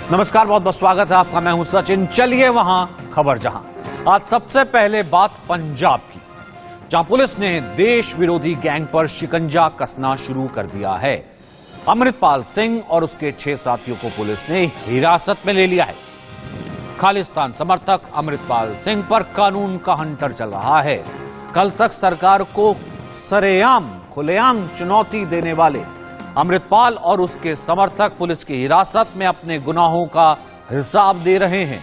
नमस्कार, बहुत बहुत स्वागत है आपका। मैं हूं सचिन। चलिए वहां खबर जहां। आज सबसे पहले बात पंजाब की, जहां पुलिस ने देश विरोधी गैंग पर शिकंजा कसना शुरू कर दिया है। अमृतपाल सिंह और उसके 6 साथियों को पुलिस ने हिरासत में ले लिया है। खालिस्तान समर्थक अमृतपाल सिंह पर कानून का हंटर चल रहा है। कल तक सरकार को सरेआम खुलेआम चुनौती देने वाले अमृतपाल और उसके समर्थक पुलिस की हिरासत में अपने गुनाहों का हिसाब दे रहे हैं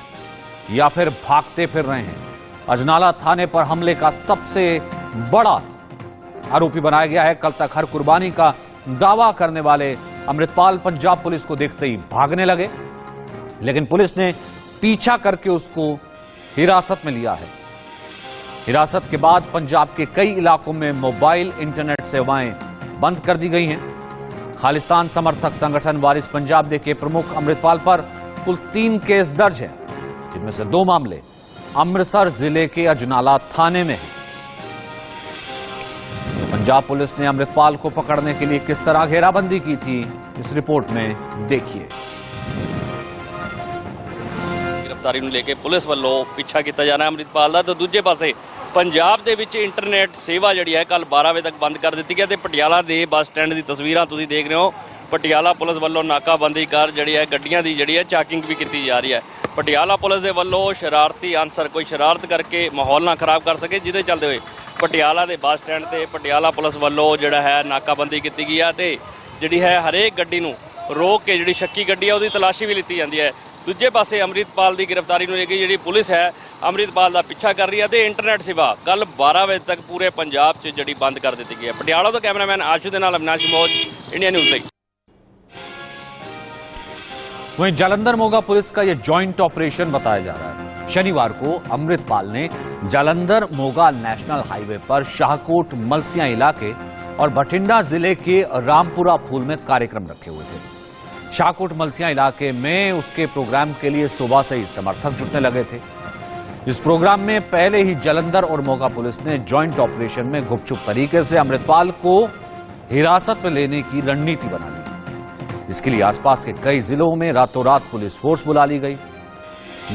या फिर भागते फिर रहे हैं। अजनाला थाने पर हमले का सबसे बड़ा आरोपी बनाया गया है। कल तक हर कुर्बानी का दावा करने वाले अमृतपाल पंजाब पुलिस को देखते ही भागने लगे, लेकिन पुलिस ने पीछा करके उसको हिरासत में लिया है। हिरासत के बाद पंजाब के कई इलाकों में मोबाइल इंटरनेट सेवाएं बंद कर दी गई हैं। खालिस्तान समर्थक संगठन वारिस पंजाब डे के प्रमुख अमृतपाल पर कुल 3 केस दर्ज हैं, जिनमें से 2 मामले अमृतसर जिले के अजनाला थाने में हैं। पंजाब पुलिस ने अमृतपाल को पकड़ने के लिए किस तरह घेराबंदी की थी, इस रिपोर्ट में देखिए। गिरफ्तारी ਨੂੰ ਲੈ ਕੇ ਪੁਲਿਸ ਵੱਲੋਂ ਪਿੱਛਾ ਕੀਤਾ ਜਾ ਰਿਹਾ ਅਮਰਿਤਪਾਲ ਦਾ, ਤੇ ਦੂਜੇ ਪਾਸੇ ਪੰਜਾਬ ਦੇ ਵਿੱਚ ਇੰਟਰਨੈਟ ਸੇਵਾ ਜਿਹੜੀ ਹੈ ਕੱਲ 12 ਵਜੇ ਤੱਕ ਬੰਦ ਕਰ ਦਿੱਤੀ ਗਈ। ਤੇ ਪਟਿਆਲਾ ਦੇ ਬੱਸ ਸਟੈਂਡ ਦੀ ਤਸਵੀਰਾਂ ਤੁਸੀਂ ਦੇਖ ਰਹੇ ਹੋ। ਪਟਿਆਲਾ ਪੁਲਿਸ ਵੱਲੋਂ ਨਾਕਾਬੰਦੀ ਕਰ ਜਿਹੜੀ ਹੈ ਗੱਡੀਆਂ ਦੀ ਜਿਹੜੀ ਹੈ ਚੈਕਿੰਗ ਵੀ ਕੀਤੀ ਜਾ ਰਹੀ ਹੈ। ਪਟਿਆਲਾ ਪੁਲਿਸ ਦੇ ਵੱਲੋਂ ਸ਼ਰਾਰਤੀ ਅਨਸਰ ਕੋਈ ਸ਼ਰਾਰਤ ਕਰਕੇ ਮਾਹੌਲ ਨਾ ਖਰਾਬ ਕਰ ਸਕੇ, ਜਿਹਦੇ ਚੱਲਦੇ ਹੋਏ ਪਟਿਆਲਾ ਦੇ ਬੱਸ ਸਟੈਂਡ ਤੇ ਪਟਿਆਲਾ ਪੁਲਿਸ ਵੱਲੋਂ ਜਿਹੜਾ ਹੈ ਨਾਕਾਬੰਦੀ ਕੀਤੀ ਗਈ ਹੈ ਤੇ ਜਿਹੜੀ ਹੈ ਹਰੇਕ ਗੱਡੀ ਨੂੰ ਰੋਕ ਕੇ ਜਿਹੜੀ ਸ਼ੱਕੀ ਗੱਡੀ ਹੈ ਉਹਦੀ ਤਲਾਸ਼ੀ ਵੀ ਲਿੱਤੀ ਜਾਂਦੀ ਹੈ। ਦੂਜੇ ਪਾਸੇ ਅਮਰਿਤਪਾਲ ਦੀ ਗ੍ਰਿਫਤਾਰੀ ਨੂੰ ਲੈ ਕੇ ਜਿਹੜੀ ਪੁਲਿਸ ਹੈ ਅਮਰਿਤਪਾਲ ਦਾ ਪਿੱਛਾ ਕਰ ਰਹੀ ਹੈ ਤੇ ਇੰਟਰਨੈਟ ਸੇਵਾ ਕੱਲ 12 ਵਜੇ ਤੱਕ ਪੂਰੇ ਪੰਜਾਬ 'ਚ ਜਿਹੜੀ ਬੰਦ ਕਰ ਦਿੱਤੀ ਗਈ ਹੈ। ਪਟਿਆਲਾ ਤੋਂ ਕੈਮਰਾਮੈਨ ਆਸ਼ੂ ਦੇ ਨਾਲ ਅविनाश मौज, इंडिया न्यूज ਲਈ। वहीं जालंधर मोगा पुलिस का यह जॉइंट ऑपरेशन बताया जा रहा है। शनिवार को अमृतपाल ने जालंधर मोगा नेशनल हाईवे पर शाहकोट मलसिया इलाके और भटिंडा जिले के रामपुरा फूल में कार्यक्रम रखे हुए थे। शाहकोट मलसिया इलाके में उसके प्रोग्राम के लिए सुबह से ही समर्थक जुटने लगे थे। इस प्रोग्राम में पहले ही जालंधर और मोगा पुलिस ने जॉइंट ऑपरेशन में गुपचुप तरीके से अमृतपाल को हिरासत में लेने की रणनीति बना ली। इसके लिए आसपास के कई जिलों में रातों रात पुलिस फोर्स बुला ली गई।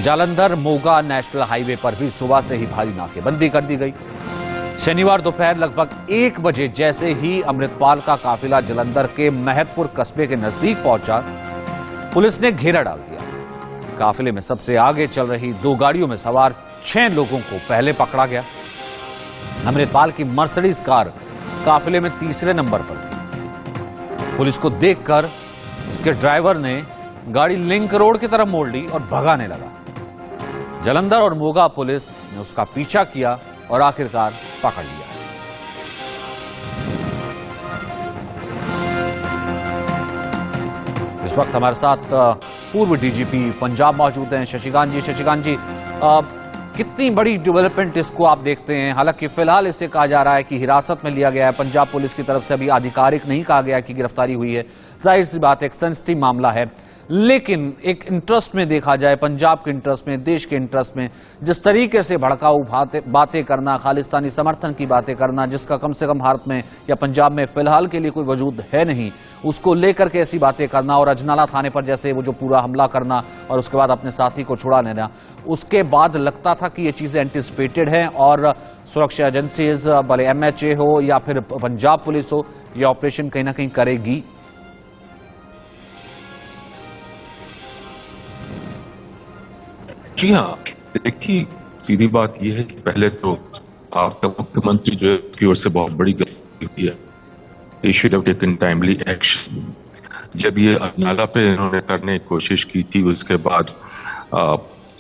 जालंधर मोगा नेशनल हाईवे पर भी सुबह से ही भारी नाकेबंदी कर दी गई। शनिवार दोपहर लगभग 1 बजे जैसे ही अमृतपाल का काफिला जालंधर के महतपुर कस्बे के नजदीक पहुंचा, पुलिस ने घेरा डाल दिया। काफिले में सबसे आगे चल रही 2 गाड़ियों में सवार 6 लोगों को पहले पकड़ा गया। अमृतपाल की मर्सिडीज कार काफिले में तीसरे नंबर पर थी। पुलिस को देखकर उसके ड्राइवर ने गाड़ी लिंक रोड की तरफ मोड़ ली और भगाने लगा। जालंधर और मोगा पुलिस ने उसका पीछा किया और आखिरकार पकड़ लिया। इस वक्त हमारे साथ पूर्व डीजीपी पंजाब मौजूद हैं, शशिकांत जी। शशिकांत जी, कितनी बड़ी डेवलपमेंट इसको आप देखते हैं? हालांकि फिलहाल इसे कहा जा रहा है कि हिरासत में लिया गया है। पंजाब पुलिस की तरफ से अभी आधिकारिक नहीं कहा गया कि गिरफ्तारी हुई है। जाहिर सी बात है, एक सेंसिटिव मामला है, लेकिन एक इंटरेस्ट में देखा जाए, पंजाब के इंटरेस्ट में, देश के इंटरेस्ट में, जिस तरीके से भड़काऊ बातें करना, खालिस्तानी समर्थन की बातें करना, जिसका कम से कम भारत में या पंजाब में फिलहाल के लिए कोई वजूद है नहीं, उसको लेकर के ऐसी बातें करना और अजनाला थाने पर जैसे वो जो पूरा हमला करना और उसके बाद अपने साथी को छुड़ा लेना, उसके बाद लगता था कि ये चीजें एंटिसिपेटेड हैं और सुरक्षा एजेंसीज, भले MHA हो या फिर पंजाब पुलिस हो, ये ऑपरेशन कहीं ना कहीं करेगी। जी हाँ, देखिए सीधी बात यह है कि पहले तो आपका मुख्यमंत्री जो है उसकी ओर से बहुत बड़ी गलती हुई है। He should have taken timely action। जब ये अजनाला पे इन्होंने करने की कोशिश की थी, उसके बाद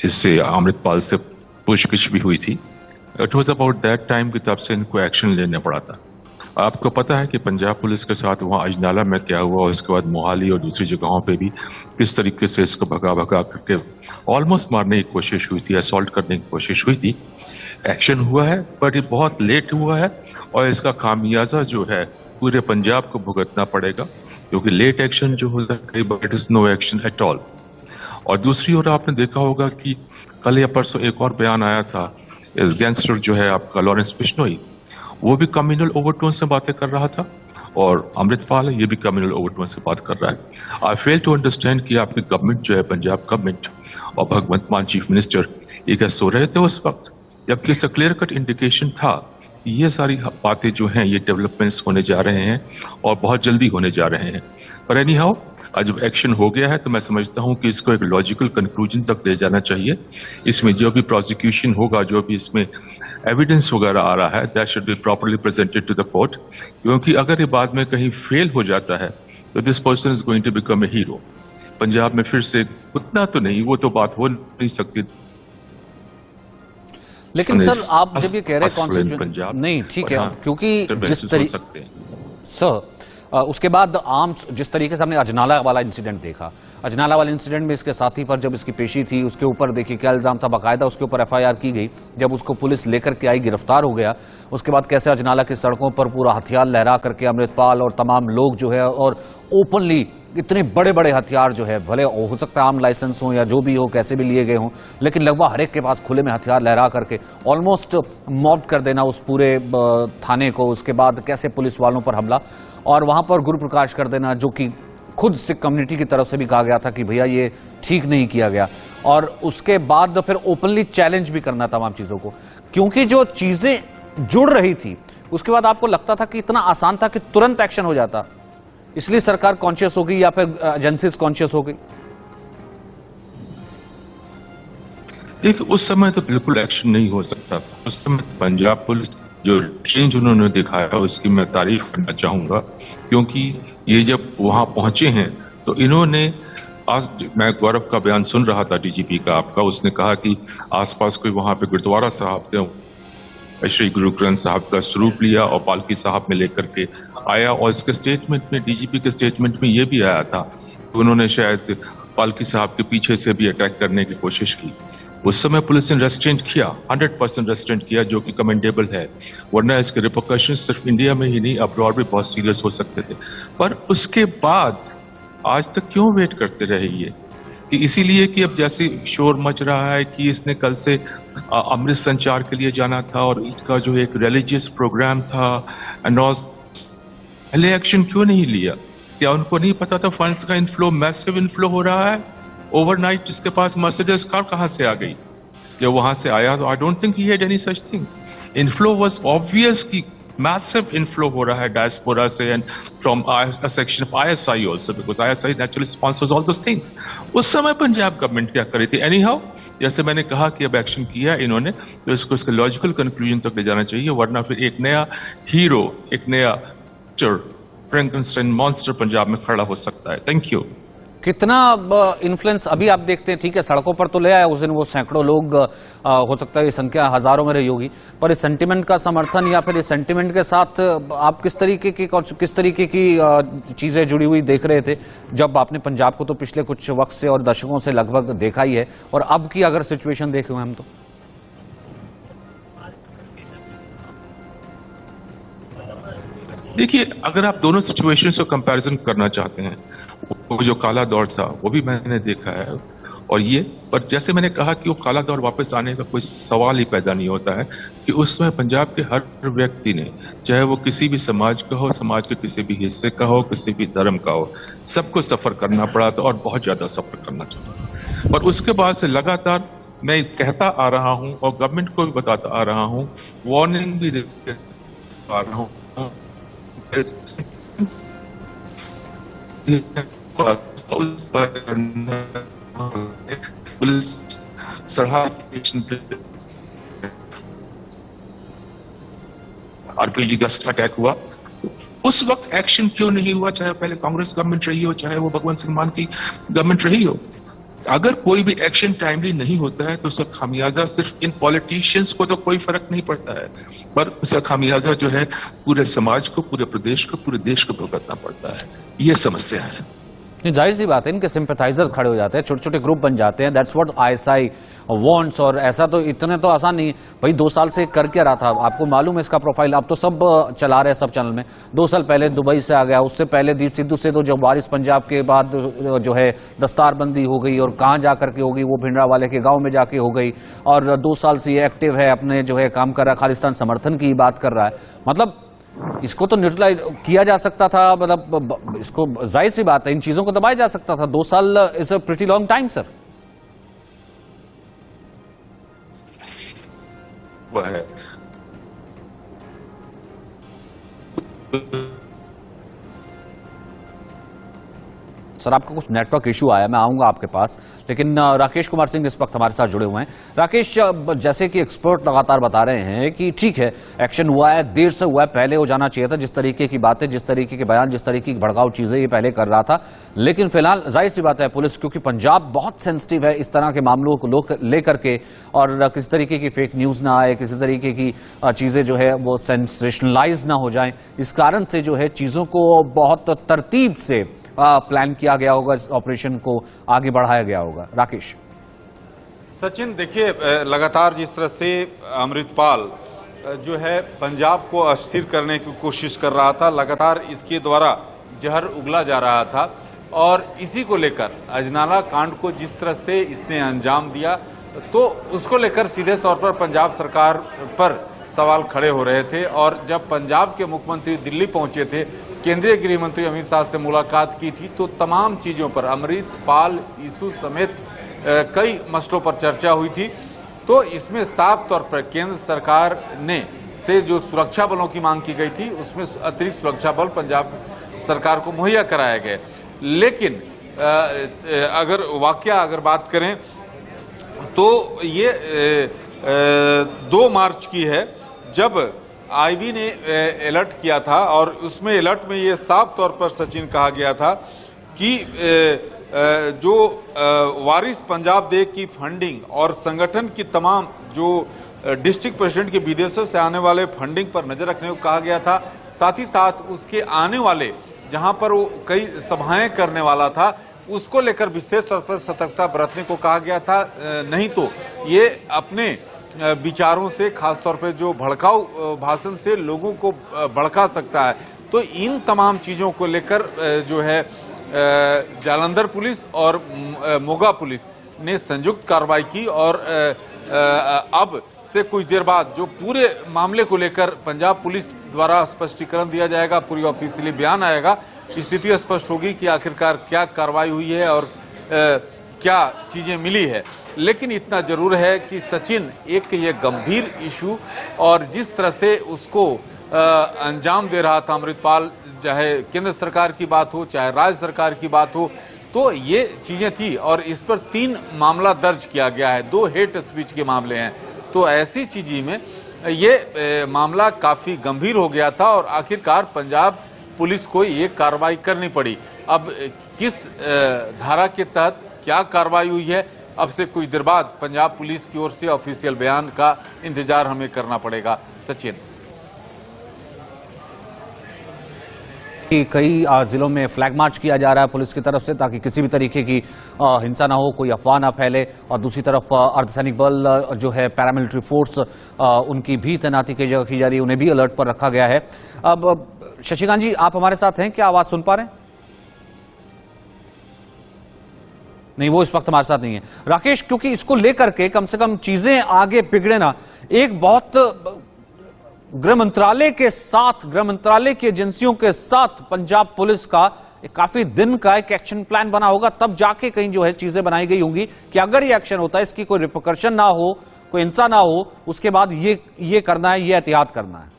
इससे अमृतपाल से पूछगिछ भी हुई थी। It was about that time कि तब से इनको एक्शन लेना पड़ा था। आपको पता है कि पंजाब पुलिस के साथ वहाँ अजनाला में क्या हुआ, उसके बाद मोहाली और दूसरी जगहों पे भी किस तरीके से इसको भगा भगा करके ऑलमोस्ट मारने की कोशिश हुई थी, असॉल्ट करने की कोशिश हुई थी। एक्शन हुआ है, बट ये बहुत लेट हुआ है और इसका खामियाजा जो है पूरे पंजाब को भुगतना पड़ेगा, क्योंकि लेट एक्शन जो होता है कई बार it is no action at all. और दूसरी ओर आपने देखा होगा कि कल या परसों एक और बयान आया था, इस गैंगस्टर जो है आपका लॉरेंस बिश्नोई, वो भी कम्युनल ओवरटोन से बातें कर रहा था और अमृतपाल है, ये भी कम्युनल ओवरडोज से बात कर रहा है। आई फेल टू अंडरस्टैंड कि आपकी गवर्नमेंट जो है, पंजाब गवर्नमेंट और भगवंत मान चीफ मिनिस्टर, ये क्या सो रहे थे उस वक्त, जबकि इसका क्लियर कट इंडिकेशन था ये सारी बातें जो हैं ये डेवलपमेंट्स होने जा रहे हैं और बहुत जल्दी होने जा रहे हैं। पर एनी हाउ आज जब एक्शन हो गया है तो मैं समझता हूं कि इसको एक लॉजिकल कंक्लूजन तक ले जाना चाहिए। इसमें जो भी प्रोसिक्यूशन होगा, जो भी इसमें एविडेंस वगैरह आ रहा है, that should be properly presented to the court, क्योंकि अगर ये बाद में कहीं फेल हो जाता है तो this person is going to become a hero. Punjab में फिर से उतना तो नहीं, वो तो बात हो नहीं सकती। लेकिन सर आप जब ये कह रहे हैं कॉन्स्टिट्यूशन नहीं, ठीक है, क्योंकि जिस तरीके सर उसके बाद आम जिस तरीके से हमने अजनाला वाला इंसिडेंट देखा, अजनाला वाले इंसिडेंट में इसके साथी पर जब इसकी पेशी थी, उसके ऊपर देखिए क्या इल्जाम था, बाकायदा उसके ऊपर एफआईआर की गई। जब उसको पुलिस लेकर के आई, गिरफ्तार हो गया, उसके बाद कैसे अजनाला की सड़कों पर पूरा हथियार लहरा करके अमृतपाल और तमाम लोग जो है, और ओपनली इतने बड़े बड़े हथियार जो है, भले हो सकता है आम लाइसेंस हो या जो भी हो, कैसे भी लिए गए हों, लेकिन लगभग हर एक के पास खुले में हथियार लहरा करके ऑलमोस्ट मॉब कर देना उस पूरे थाने को। उसके बाद कैसे पुलिस वालों पर हमला और वहां पर गुरु प्रकाश कर देना, जो कि खुद सिख कम्युनिटी की तरफ से भी कहा गया था कि भैया ये ठीक नहीं किया गया। और उसके बाद फिर ओपनली चैलेंज भी करना तमाम चीजों को, क्योंकि जो चीजें जुड़ रही थी उसके बाद आपको लगता था कि इतना आसान था कि तुरंत एक्शन हो जाता, इसलिए सरकार कॉन्शियस हो गई या फिर एजेंसीज कॉन्शियस हो गई? देखिए उस समय तो बिल्कुल एक्शन नहीं हो सकता था। उस समय पंजाब पुलिस जो चेंज उन्होंने दिखाया उसकी मैं तारीफ करना चाहूंगा, क्योंकि ये जब वहां पहुंचे हैं तो इन्होंने आज, मैं गौरव का बयान सुन रहा था डीजीपी का आपका, उसने कहा कि आसपास कोई वहां पे गुरुद्वारा साहब थे, श्री गुरु ग्रंथ साहब का स्वरूप लिया और पालकी साहब में लेकर के आया। और इसके स्टेटमेंट में, डीजीपी के स्टेटमेंट में ये भी आया था कि उन्होंने शायद पालकी साहब के पीछे से भी अटैक करने की कोशिश की। उस समय पुलिस ने रेस्ट्रेंट किया, 100% रेस्ट्रेंट किया, जो कि कमेंडेबल है, वरना इसके रिपोर्कशंस सिर्फ इंडिया में ही नहीं अब्रॉड भी बहुत सीरियस हो सकते थे। पर उसके बाद आज तक क्यों वेट करते रहे ये? कि इसीलिए कि अब जैसे शोर मच रहा है कि इसने कल से अमृत संचार के लिए जाना था और इसका जो एक रिलीजियस प्रोग्राम था एंड ऑल, पहले एक्शन क्यों नहीं लिया? क्या उनको नहीं पता था फंड्स का इनफ्लो, मैसिव इनफ्लो हो रहा है ओवरनाइट? जिसके पास मर्सिडीज कार कहां से आ गई? जब वहां से आया तो I don't think he had any such thing. Inflow was obvious कि massive inflow हो रहा है diaspora से and from a section of ISI also, because ISI naturally sponsors all those things. उस समय पंजाब गवर्नमेंट क्या कर रही थी? Anyhow, जैसे मैंने कहा कि अब एक्शन किया इन्होंने, तो इसको इसके लॉजिकल कंक्लूजन तक ले जाना चाहिए, वरना फिर एक नया हीरो, एक नया फ्रैंकेनस्टाइन मॉन्स्टर पंजाब में खड़ा हो सकता है। Thank you. कितना इन्फ्लुएंस अभी आप देखते हैं, ठीक है सड़कों पर तो ले आया उस दिन वो सैकड़ों लोग, हो सकता है ये संख्या हजारों में रही होगी, पर इस सेंटिमेंट का समर्थन या फिर इस सेंटिमेंट के साथ आप किस तरीके की चीजें जुड़ी हुई देख रहे थे? जब आपने पंजाब को तो पिछले कुछ वक्त से और दशकों से लगभग देखा ही है, और अब की अगर सिचुएशन देखें हम तो देखिए, अगर आप दोनों सिचुएशन को कंपैरिजन करना चाहते हैं, वो जो काला दौर था वो भी मैंने देखा है, और ये, पर जैसे मैंने कहा कि वो काला दौर वापस आने का कोई सवाल ही पैदा नहीं होता है, कि उस समय पंजाब के हर व्यक्ति ने, चाहे वो किसी भी समाज का हो, समाज के किसी भी हिस्से का हो, किसी भी धर्म का हो, सबको सफर करना पड़ा था और बहुत ज्यादा सफर करना चाहता। पर उसके बाद से लगातार मैं कहता आ रहा हूं और गवर्नमेंट को भी बताता आ रहा हूं, वार्निंग भी देता आ रहा हूं, पुलिस आरपीजी का अटैक हुआ, उस वक्त एक्शन क्यों नहीं हुआ? चाहे पहले कांग्रेस गवर्नमेंट रही हो, चाहे वो भगवंत सिंह मान की गवर्नमेंट रही हो। अगर कोई भी एक्शन टाइमली नहीं होता है तो उसका खामियाजा सिर्फ इन पॉलिटिशियंस को तो कोई फर्क नहीं पड़ता है, पर उसका खामियाजा जो है पूरे समाज को, पूरे प्रदेश को, पूरे देश को भुगतना पड़ता है। ये समस्या है। जाहिर सी बात है, इनके सिंपैथाइजर्स खड़े हो जाते हैं, छोटे छोटे ग्रुप बन जाते हैं। That's what ISI wants. और ऐसा तो इतने तो आसान नहीं है भाई। 2 साल से कर क्या रहा था आपको मालूम है इसका प्रोफाइल? अब तो सब चला रहे हैं सब चैनल में। 2 साल पहले दुबई से आ गया, उससे पहले दीप सिद्धू से तो जब वारिस पंजाब के बाद जो है दस्तारबंदी हो गई, और कहाँ जा करके हो गई, वो भिंडरा वाले के गाँव में जाके हो गई। और 2 साल से ये एक्टिव है, अपने जो है काम कर रहा है, खालिस्तान समर्थन की बात कर रहा है। मतलब इसको तो न्यूट्रलाइज किया जा सकता था, मतलब इसको जाहिर सी बात है इन चीजों को दबाया जा सकता था। 2 साल is a pretty long time sir. वह है सर आपका कुछ नेटवर्क इशू आया, मैं आऊंगा आपके पास, लेकिन राकेश कुमार सिंह इस वक्त हमारे साथ जुड़े हुए हैं। राकेश, जैसे कि एक्सपर्ट लगातार बता रहे हैं कि ठीक है एक्शन हुआ है, देर से हुआ है, पहले हो जाना चाहिए था, जिस तरीके की बातें, जिस तरीके के बयान, जिस तरीके की भड़काऊ चीजें ये पहले कर रहा था, लेकिन फिलहाल जाहिर सी बात है पुलिस, क्योंकि पंजाब बहुत सेंसिटिव है इस तरह के मामलों को लेकर के, और किसी तरीके की फेक न्यूज ना आए, किसी तरीके की चीजें जो है वो सेंसेशनलाइज ना हो जाए, इस कारण से जो है चीजों को बहुत तरतीब से प्लान किया गया होगा, इस ऑपरेशन को आगे बढ़ाया गया होगा। राकेश। सचिन, देखिए लगातार जिस तरह से अमृतपाल जो है पंजाब को अस्थिर करने की कोशिश कर रहा था, लगातार इसके द्वारा जहर उगला जा रहा था, और इसी को लेकर अजनाला कांड को जिस तरह से इसने अंजाम दिया, तो उसको लेकर सीधे तौर पर पंजाब सरकार पर सवाल खड़े हो रहे थे। और जब पंजाब के मुख्यमंत्री दिल्ली पहुंचे थे, केंद्रीय गृह मंत्री अमित शाह से मुलाकात की थी, तो तमाम चीजों पर, अमृतपाल इशू समेत कई मसलों पर चर्चा हुई थी। तो इसमें साफ तौर पर केंद्र सरकार ने से जो सुरक्षा बलों की मांग की गई थी, उसमें अतिरिक्त सुरक्षा बल पंजाब सरकार को मुहैया कराए गए। लेकिन अगर बात करें तो ये 2 मार्च की है, जब आईबी ने अलर्ट किया था, और उसमें अलर्ट में ये साफ तौर पर सचिन कहा गया था कि जो वारिस पंजाब डे की फंडिंग और संगठन की तमाम जो डिस्ट्रिक्ट प्रेसिडेंट के विदेशों से आने वाले फंडिंग पर नजर रखने को कहा गया था। साथ ही साथ उसके आने वाले, जहां पर वो कई सभाएं करने वाला था, उसको लेकर विशेष तौर पर सतर्कता बरतने को कहा गया था, नहीं तो ये अपने विचारों से, खासतौर पर जो भड़काऊ भाषण से लोगों को भड़का सकता है। तो इन तमाम चीजों को लेकर जो है जालंधर पुलिस और मोगा पुलिस ने संयुक्त कार्रवाई की, और अब से कुछ देर बाद जो पूरे मामले को लेकर पंजाब पुलिस द्वारा स्पष्टीकरण दिया जाएगा, पूरी ऑफिशियली बयान आएगा, स्थिति स्पष्ट होगी कि आखिरकार क्या कार्रवाई हुई है और क्या चीजें मिली है। लेकिन इतना जरूर है कि सचिन, एक ये गंभीर इशू, और जिस तरह से उसको अंजाम दे रहा था अमृतपाल, चाहे केंद्र सरकार की बात हो, चाहे राज्य सरकार की बात हो, तो ये चीजें थी। और इस पर 3 मामला दर्ज किया गया है, 2 हेट स्पीच के मामले हैं। तो ऐसी चीज में ये मामला काफी गंभीर हो गया था, और आखिरकार पंजाब पुलिस को ये कार्रवाई करनी पड़ी। अब किस धारा के तहत क्या कार्रवाई हुई है, अब से कुछ देर बाद पंजाब पुलिस की ओर से ऑफिशियल बयान का इंतजार हमें करना पड़ेगा। सचिन। कई जिलों में फ्लैग मार्च किया जा रहा है पुलिस की तरफ से, ताकि किसी भी तरीके की हिंसा ना हो, कोई अफवाह ना फैले, और दूसरी तरफ अर्धसैनिक बल जो है, पैरामिलिट्री फोर्स, उनकी भी तैनाती की जा रही है, उन्हें भी अलर्ट पर रखा गया है। अब शशिकांत जी, आप हमारे साथ हैं, क्या आवाज सुन पा रहे हैं? नहीं, वो इस वक्त हमारे साथ नहीं है। राकेश, क्योंकि इसको लेकर के कम से कम चीजें आगे बिगड़े ना, एक बहुत गृह मंत्रालय के साथ, गृह मंत्रालय की एजेंसियों के साथ पंजाब पुलिस का काफी दिन का एक एक्शन प्लान बना होगा, तब जाके कहीं जो है चीजें बनाई गई होंगी कि अगर ये एक्शन होता है, इसकी कोई रिपरकशन ना हो, कोई हिंसा ना हो, उसके बाद ये करना है, ये एहतियात करना है।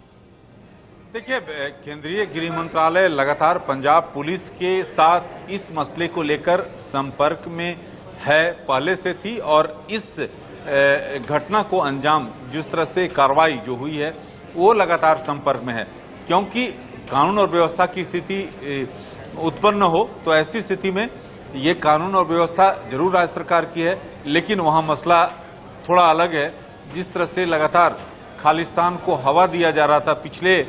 देखिए, केंद्रीय गृह मंत्रालय लगातार पंजाब पुलिस के साथ इस मसले को लेकर संपर्क में है, पहले से थी, और इस घटना को अंजाम, जिस तरह से कार्रवाई जो हुई है, वो लगातार संपर्क में है। क्योंकि कानून और व्यवस्था की स्थिति उत्पन्न हो, तो ऐसी स्थिति में ये कानून और व्यवस्था जरूर राज्य सरकार की है, लेकिन वहां मसला थोड़ा अलग है। जिस तरह से लगातार खालिस्तान को हवा दिया जा रहा था पिछले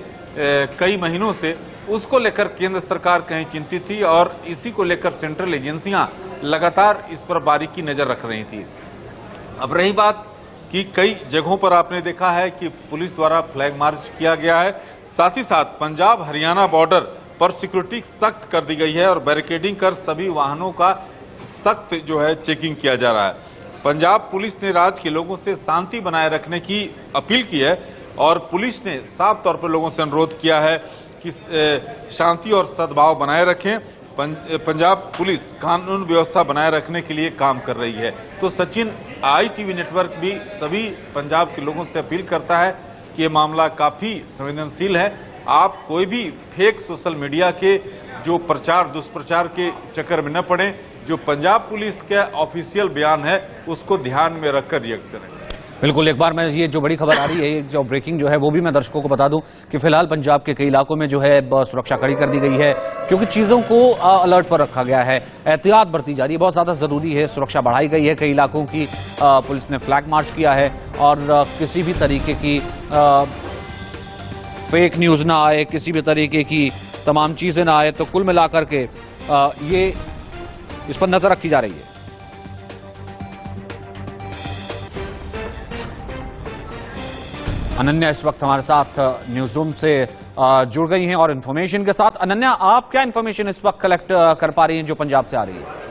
कई महीनों से, उसको लेकर केंद्र सरकार कहीं चिंतित थी, और इसी को लेकर सेंट्रल एजेंसियां लगातार इस पर बारीकी नजर रख रही थी। अब रही बात कि कई जगहों पर आपने देखा है कि पुलिस द्वारा फ्लैग मार्च किया गया है, साथ ही साथ पंजाब हरियाणा बॉर्डर पर सिक्योरिटी सख्त कर दी गई है, और बैरिकेडिंग कर सभी वाहनों का सख्त जो है चेकिंग किया जा रहा है। पंजाब पुलिस ने राज्य के लोगों से शांति बनाए रखने की अपील की है, और पुलिस ने साफ तौर पर लोगों से अनुरोध किया है कि शांति और सद्भाव बनाए रखें। पंजाब पुलिस कानून व्यवस्था बनाए रखने के लिए काम कर रही है। तो सचिन, ITV नेटवर्क भी सभी पंजाब के लोगों से अपील करता है कि ये मामला काफी संवेदनशील है। आप कोई भी फेक सोशल मीडिया के जो प्रचार दुष्प्रचार के चक्कर में न पड़े। जो पंजाब पुलिस का ऑफिशियल बयान है उसको ध्यान में रखकर रिएक्ट करें। बिल्कुल, एक बार मैं ये जो बड़ी खबर आ रही है, जो ब्रेकिंग जो है वो भी मैं दर्शकों को बता दूं कि फिलहाल पंजाब के कई इलाकों में जो है सुरक्षा कड़ी कर दी गई है, क्योंकि चीज़ों को अलर्ट पर रखा गया है, एहतियात बरती जा रही है, बहुत ज़्यादा ज़रूरी है। सुरक्षा बढ़ाई गई है, कई इलाकों की पुलिस ने फ्लैग मार्च किया है और किसी भी तरीके की फेक न्यूज़ ना आए, किसी भी तरीके की तमाम चीज़ें ना आए। तो कुल मिलाकर के ये इस पर नज़र रखी जा रही है। अनन्या इस वक्त हमारे साथ न्यूज रूम से जुड़ गई हैं और इन्फॉर्मेशन के साथ। अनन्या, आप क्या इन्फॉर्मेशन इस वक्त कलेक्ट कर पा रही हैं जो पंजाब से आ रही है?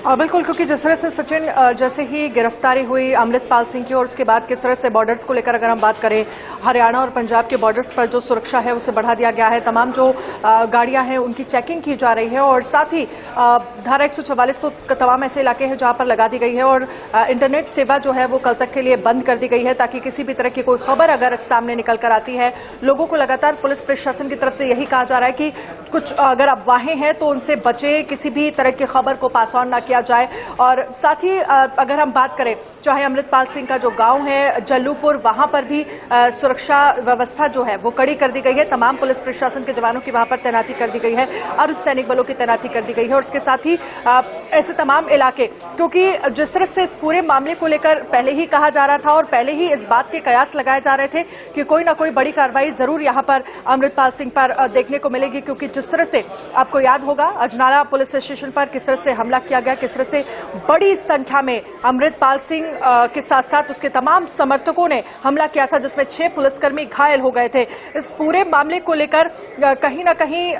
बिल्कुल, क्योंकि जिस तरह से सचिन जैसे ही गिरफ्तारी हुई अमृतपाल सिंह की और उसके बाद किस तरह से बॉर्डर्स को लेकर अगर हम बात करें, हरियाणा और पंजाब के बॉर्डर्स पर जो सुरक्षा है उसे बढ़ा दिया गया है। तमाम जो गाड़ियां हैं उनकी चेकिंग की जा रही है और साथ ही धारा 144 तो तमाम ऐसे इलाके हैं जहां पर लगा दी गई है और इंटरनेट सेवा जो है वो कल तक के लिए बंद कर दी गई है, ताकि किसी भी तरह की कोई खबर अगर सामने निकल कर आती है, लोगों को लगातार पुलिस प्रशासन की तरफ से यही कहा जा रहा है कि कुछ अगर अफवाहें हैं तो उनसे बचे, किसी भी तरह की खबर को पास ऑन ना किया जाए। और साथ ही अगर हम बात करें, चाहे अमृतपाल सिंह का जो गांव है जल्लूपुर, वहां पर भी सुरक्षा व्यवस्था जो है वो कड़ी कर दी गई है। तमाम पुलिस प्रशासन के जवानों की वहां पर तैनाती कर दी गई है, अर्धसैनिक बलों की तैनाती कर दी गई है और उसके साथ ही ऐसे तमाम इलाके, क्योंकि जिस तरह से इस पूरे मामले को लेकर पहले ही कहा जा रहा था और पहले ही इस बात के कयास लगाए जा रहे थे कि कोई ना कोई बड़ी कार्रवाई जरूर यहां पर अमृतपाल सिंह पर देखने को मिलेगी, क्योंकि जिस तरह से आपको याद होगा अजनाला पुलिस स्टेशन पर किस तरह से हमला किया गया, किस तरह से बड़ी संख्या में अमृतपाल सिंह के साथ साथ उसके तमाम समर्थकों ने हमला किया था, जिसमें 6 पुलिसकर्मी घायल हो गए थे। इस पूरे मामले को लेकर कहीं ना कहीं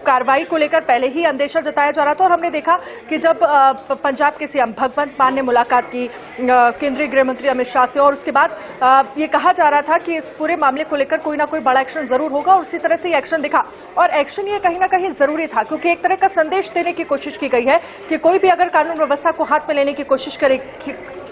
कार्रवाई को लेकर पहले ही अंदेशा जताया जा रहा था और हमने देखा कि जब पंजाब के सीएम भगवंत मान ने मुलाकात की केंद्रीय गृह मंत्री अमित शाह से और उसके बाद ये कहा जा रहा था कि इस पूरे मामले को लेकर कोई ना कोई बड़ा एक्शन जरूर होगा और उसी तरह से एक्शन दिखा और एक्शन ये कहीं ना कहीं जरूरी था, क्योंकि एक तरह का संदेश देने की कोशिश की गई है कि कोई भी अगर कानून व्यवस्था को हाथ में लेने की कोशिश करे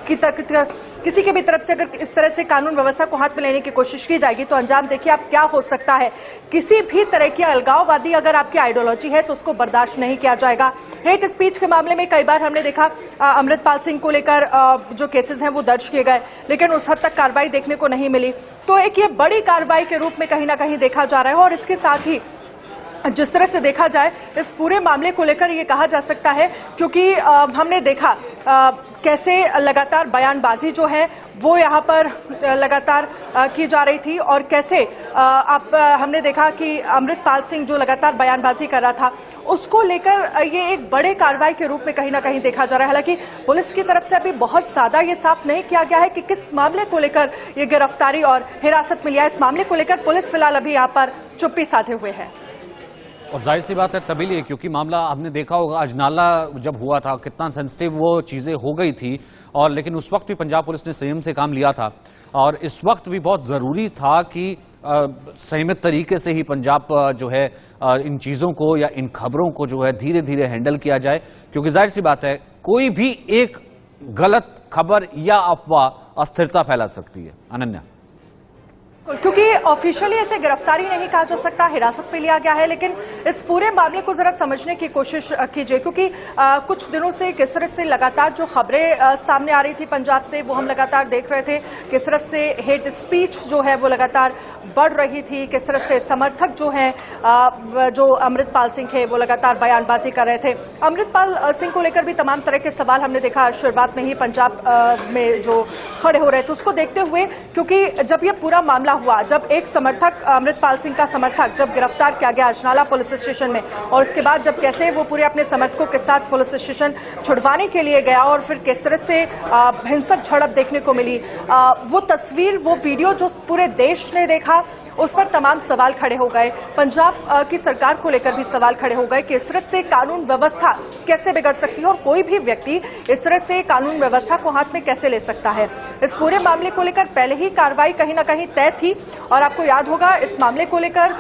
किसी के भी तरफ से अगर इस तरह से कानून व्यवस्था को हाथ में लेने की कोशिश की जाएगी तो अंजाम देखिए आप क्या हो सकता है। किसी भी तरह की अलगाववादी अगर आपकी आइडियोलॉजी है तो उसको बर्दाश्त नहीं किया जाएगा। हेट स्पीच के मामले में कई बार हमने देखा अमृतपाल सिंह को लेकर जो केसेस हैं वो दर्ज किए गए, लेकिन उस हद तक कार्रवाई देखने को नहीं मिली। तो एक ये बड़ी कार्रवाई के रूप में कहीं ना कहीं देखा जा रहा है और इसके साथ ही जिस तरह से देखा जाए इस पूरे मामले को लेकर ये कहा जा सकता है, क्योंकि हमने देखा कैसे लगातार बयानबाजी जो है वो यहाँ पर लगातार की जा रही थी और कैसे हमने देखा कि अमृतपाल सिंह जो लगातार बयानबाजी कर रहा था उसको लेकर ये एक बड़े कार्रवाई के रूप में कहीं ना कहीं देखा जा रहा है। हालांकि पुलिस की तरफ से अभी बहुत ज्यादा ये साफ नहीं किया गया है कि किस मामले को लेकर ये गिरफ्तारी और हिरासत में लिया। इस मामले को लेकर पुलिस फिलहाल अभी यहाँ पर चुप्पी साधे हुए है और जाहिर सी बात है तभी लिए, क्योंकि मामला हमने देखा होगा अजनाला जब हुआ था कितना सेंसिटिव वो चीज़ें हो गई थी और लेकिन उस वक्त भी पंजाब पुलिस ने संयम से काम लिया था और इस वक्त भी बहुत ज़रूरी था कि संयमित तरीके से ही पंजाब जो है इन चीज़ों को या इन खबरों को जो है धीरे धीरे हैंडल किया जाए, क्योंकि जाहिर सी बात है कोई भी एक गलत खबर या अफवाह अस्थिरता फैला सकती है। अनन्या, क्योंकि ऑफिशियली ऐसे गिरफ्तारी नहीं कहा जा सकता, हिरासत में लिया गया है, लेकिन इस पूरे मामले को जरा समझने की कोशिश कीजिए, क्योंकि कुछ दिनों से किस तरह से लगातार जो खबरें सामने आ रही थी पंजाब से वो हम लगातार देख रहे थे। किस तरफ से हेट स्पीच जो है वो लगातार बढ़ रही थी, किस तरह से समर्थक जो हैं जो अमृतपाल सिंह है वो लगातार बयानबाजी कर रहे थे। अमृतपाल सिंह को लेकर भी तमाम तरह के सवाल हमने देखा शुरुआत में ही पंजाब में जो खड़े हो रहे थे उसको देखते हुए, क्योंकि जब ये पूरा मामला हुआ, जब एक समर्थक अमृतपाल सिंह का समर्थक जब गिरफ्तार किया गया अजनाला पुलिस स्टेशन में और उसके बाद जब कैसे वो पूरे अपने समर्थकों के साथ पुलिस स्टेशन छुड़वाने के लिए गया और फिर किस तरह से हिंसक झड़प देखने को मिली, वो तस्वीर वो वीडियो जो पूरे देश ने देखा उस पर तमाम सवाल खड़े हो गए। पंजाब की सरकार को लेकर भी सवाल खड़े हो गए कि इस तरह से कानून व्यवस्था कैसे बिगड़ सकती है और कोई भी व्यक्ति इस तरह से कानून व्यवस्था को हाथ में कैसे ले सकता है। इस पूरे मामले को लेकर पहले ही कार्रवाई कहीं ना कहीं तय थी। और आपको याद होगा इस मामले को लेकर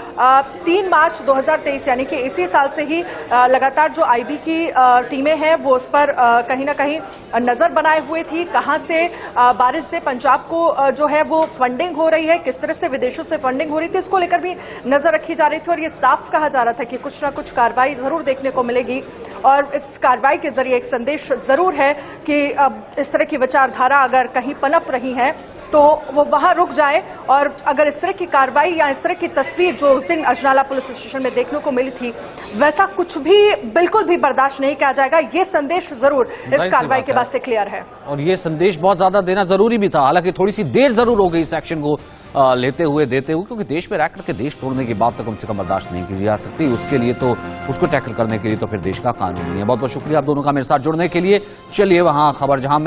3 मार्च 2023 यानी कि इसी साल से ही लगातार जो आईबी की टीमें हैं वो उस पर कहीं ना कहीं नजर बनाए हुए थी। कहां से बारिश से पंजाब को जो है वो फंडिंग हो रही है, किस तरह से विदेशों से फंडिंग हो रही थी, इसको लेकर भी नजर रखी जा रही थी। और ये साफ कहा जा रहा था कि कुछ ना कुछ कार्रवाई जरूर देखने को मिलेगी और इस कार्रवाई के जरिए एक संदेश जरूर है कि अब इस तरह की विचारधारा अगर कहीं पनप रही है तो वो वहां रुक जाए। और अगर इस तरह की कार्रवाई या इस तरह की तस्वीर जो उस दिन अजनाला पुलिस स्टेशन में देखने को मिली थी वैसा कुछ भी बिल्कुल भी बर्दाश्त नहीं किया जाएगा। ये संदेश जरूर इस कार्रवाई के बाद से क्लियर है और ये संदेश बहुत ज्यादा देना जरूरी भी था। हालांकि थोड़ी सी देर जरूर हो गई इस एक्शन को देते हुए क्योंकि देश में रह करके देश तोड़ने की बात तो कम से कम बर्दाश्त नहीं की जा सकती। उसके लिए तो उसको टैकल करने के लिए तो फिर देश का कानून नहीं है। बहुत बहुत शुक्रिया आप दोनों का मेरे साथ जुड़ने के लिए। चलिए वहां खबर जहां